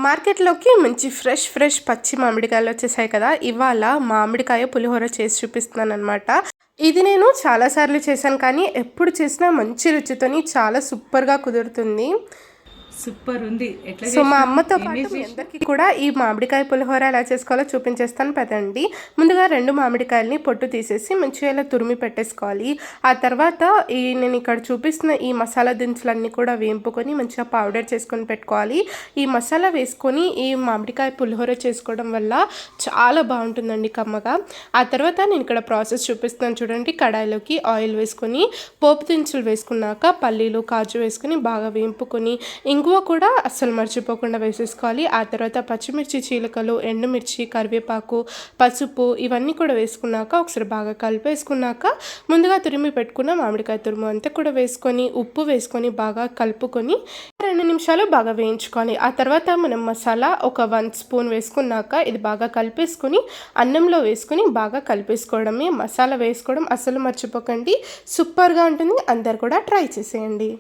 మార్కెట్‌లోకి మంచి ఫ్రెష్ పచ్చి మామిడికాయలు వచ్చేసాయి కదా! ఇవాళ మామిడికాయ పులిహోర చేసి చూపిస్తున్నాననమాట. ఇది నేను చాలా సార్లు చేశాను కానీ, ఎప్పుడు చేసినా మంచి రుచితోని చాలా సూపర్‌గా కుదురుతుంది. సూపర్ ఉంది. ఎట్లా సో, మా చేసినావు? అమ్మతో ఏం పాటు వేసి మీ చేసినావు? అందరికీ కూడా ఈ మామిడికాయ పులిహోర ఎలా చేసుకోవాలో చూపించేస్తాను పదండి. ముందుగా 2 మామిడికాయలని పొట్టు తీసేసి మంచిగా ఇలా తురిమి పెట్టేసుకోవాలి. ఆ తర్వాత నేను ఇక్కడ చూపిస్తున్న ఈ మసాలా దినుసులన్నీ కూడా వేంపుకొని మంచిగా పౌడర్ చేసుకొని పెట్టుకోవాలి. ఈ మసాలా వేసుకొని ఈ మామిడికాయ పులిహోర చేసుకోవడం వల్ల చాలా బాగుంటుందండి కమ్మగా. ఆ తర్వాత నేను ఇక్కడ ప్రాసెస్ చూపిస్తున్నాను చూడండి. కడాయిలోకి ఆయిల్ వేసుకొని పోపు దినుసులు వేసుకున్నాక పల్లీలు, కాజు వేసుకొని బాగా వేంపుకొని ఇంగువ కూడా అస్సలు మర్చిపోకుండా వేసేసుకోవాలి. ఆ తర్వాత పచ్చిమిర్చి చీలికలు, ఎండుమిర్చి, కరివేపాకు, పసుపు ఇవన్నీ కూడా వేసుకున్నాక ఒకసారి బాగా కలిపేసుకున్నాక ముందుగా తురిమి పెట్టుకున్న మామిడికాయ తురుము అంతా కూడా వేసుకొని ఉప్పు వేసుకొని బాగా కలుపుకొని 2 నిమిషాలు బాగా వేయించుకోవాలి. ఆ తర్వాత మనం మసాలా ఒక 1 స్పూన్ వేసుకున్నాక ఇది బాగా కలిపేసుకొని అన్నంలో వేసుకొని బాగా కలిపేసుకోవడమే. మసాలా వేసుకోవడం అస్సలు మర్చిపోకండి. సూపర్గా ఉంటుంది. అందరు కూడా ట్రై చేసేయండి.